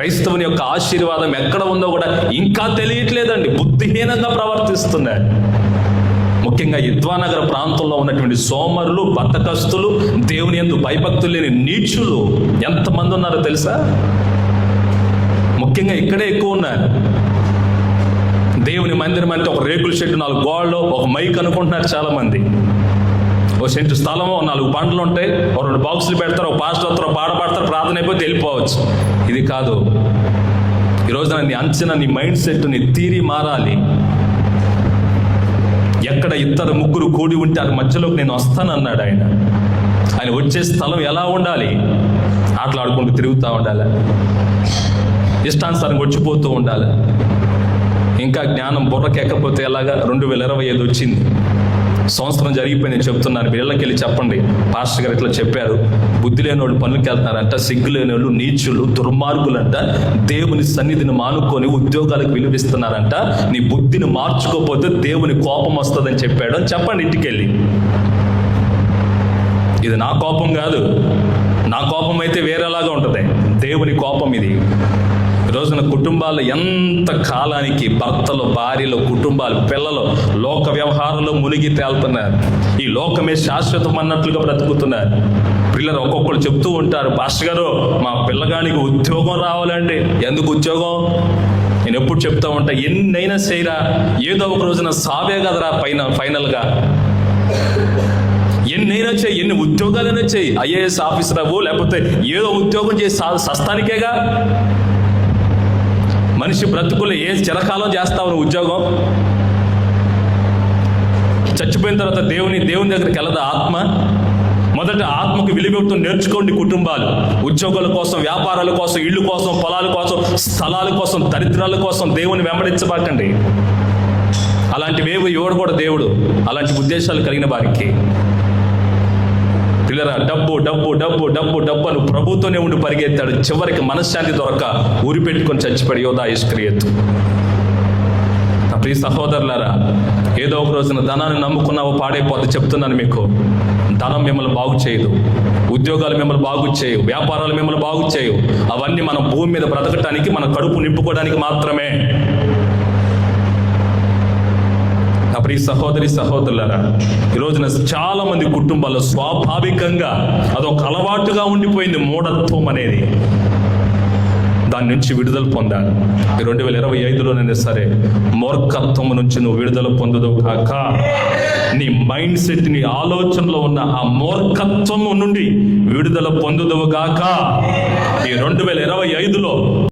క్రైస్తవుని యొక్క ఆశీర్వాదం ఎక్కడ ఉందో కూడా ఇంకా తెలియట్లేదండి. బుద్ధిహీనంగా ప్రవర్తిస్తున్నారు. ముఖ్యంగా యద్వానగర ప్రాంతంలో ఉన్నటువంటి సోమరులు, బద్ధకస్తులు, దేవుని యందు భయభక్తులు లేని నీచులు ఎంతమంది ఉన్నారో తెలుసా? ముఖ్యంగా ఇక్కడే ఎక్కువ ఉన్నారు. దేవుని మందిరం అంటే ఒక రేకుల షెడ్, 4 గోడలు, ఒక మైక్ అనుకుంటున్నారు చాలా మంది. ఓ సెంటు స్థలము, 4 బండ్లు ఉంటాయి, ఒక 2 బాక్సులు పెడతారు, ఒక పాస్టర్ వస్తారు, పాట పాడతారు, ప్రార్థన అయిపోతే వెళ్ళిపోవచ్చు. ఇది కాదు. ఈరోజు నీ అంచనా, నీ మైండ్ సెట్, నీ థీరీ మారాలి. ఎక్కడ 2-3 కూడి ఉంటే అది మధ్యలోకి నేను వస్తానన్నాడు ఆయన. ఆయన వచ్చే స్థలం ఎలా ఉండాలి? ఆటలాడుకుంటూ తిరుగుతూ ఉండాలి, ఇష్టానుసారంగా వచ్చిపోతూ ఉండాలి. ఇంకా జ్ఞానం బుర్రకెక్కకపోతే ఎలాగా? 2025 వచ్చింది, సంవత్సరం జరిగిపోయింది చెప్తున్నాను. వీళ్ళకి వెళ్ళి చెప్పండి, పాస్టర్ గారు ఇట్లా చెప్పారు, బుద్ధి లేని వాళ్ళు పనులకి వెళ్తున్నారంట, సిగ్గు లేని వాళ్ళు నీచులు, దుర్మార్గులంట, దేవుని సన్నిధిని మానుకొని ఉద్యోగాలకు విలువిస్తున్నారంట, నీ బుద్ధిని మార్చుకోకపోతే దేవుని కోపం వస్తుందని చెప్పాడు అని చెప్పండి ఇంటికి వెళ్ళి. ఇది నా కోపం కాదు, నా కోపం అయితే వేరేలాగా ఉంటుంది, దేవుని కోపం ఇది. ఈరోజున కుటుంబాలు ఎంత కాలానికి భర్తలు, భార్యలు, కుటుంబాలు, పిల్లలు లోక వ్యవహారంలో మునిగి తేలుతున్నారు. ఈ లోకమే శాశ్వతం అన్నట్లుగా బ్రతుకుతున్నారు. పిల్లలు ఒక్కొక్కరు చెప్తూ ఉంటారు, పాస్టర్ గారు మా పిల్లగానికి ఉద్యోగం రావాలండి. ఎందుకు ఉద్యోగం? నేను ఎప్పుడు చెప్తా ఉంటా, ఎన్నైనా చేయరా, ఏదో ఒక రోజున సావే కదరా ఫైనల్గా. ఎన్నైనా చేయి, ఎన్ని ఉద్యోగాలైనా చేయి, ఐఏఎస్ ఆఫీసర్ అవ్వు, లేకపోతే ఏదో ఉద్యోగం చేసి సస్తానికేగా. మనిషి బ్రతుకులు ఏ చిరకాలం చేస్తావు నువ్వు ఉద్యోగం? చచ్చిపోయిన తర్వాత దేవుని దగ్గరికి వెళ్ళదా ఆత్మ? మొదట ఆత్మకు విలువతో నేర్చుకోండి కుటుంబాలు. ఉద్యోగాల కోసం, వ్యాపారాల కోసం, ఇళ్ళు కోసం, పొలాల కోసం, స్థలాల కోసం, దరిద్రాల కోసం దేవుని వెంబడించబాకండి. అలాంటివేవి ఇవ్వడు కూడా దేవుడు, అలాంటి ఉద్దేశాలు కలిగిన వారికి. పిల్లరా, డబ్బు డబ్బు డబ్బు డబ్బు డబ్బు అని ప్రభుతోనే ఉండి పరిగెత్తాడు. చివరికి మనశ్శాంతి దొరక ఊరి పెట్టుకొని చచ్చిపోయాడు యోధా ఇస్కరియోతు. నా ప్రియ సహోదరులారా, ఏదో ఒక రోజున ధనాన్ని నమ్ముకున్నావో పాడైపోద్ది. చెప్తున్నాను మీకు, ధనం మిమ్మల్ని బాగు చేయదు, ఉద్యోగాలు మిమ్మల్ని బాగు చేయవు, వ్యాపారాలు మిమ్మల్ని బాగు చేయవు. అవన్నీ మనం భూమి మీద బ్రతకటానికి, మన కడుపు నింపుకోవడానికి మాత్రమే. నా ప్రియ సహోదరి సహోదరులారా, ఈరోజున చాలా మంది కుటుంబాల్లో స్వాభావికంగా అదొక అలవాటుగా ఉండిపోయింది మూఢత్వం అనేది. దాని నుంచి విడుదల పొందాను. 2025లోనైనా సరే మూర్ఖత్వం నుంచి నువ్వు విడుదల పొందుదు కాక, నీ మైండ్ సెట్, నీ ఆలోచనలో ఉన్న ఆ మూర్ఖత్వము నుండి విడుదల పొందుదువు గాక. ఈ 2025లో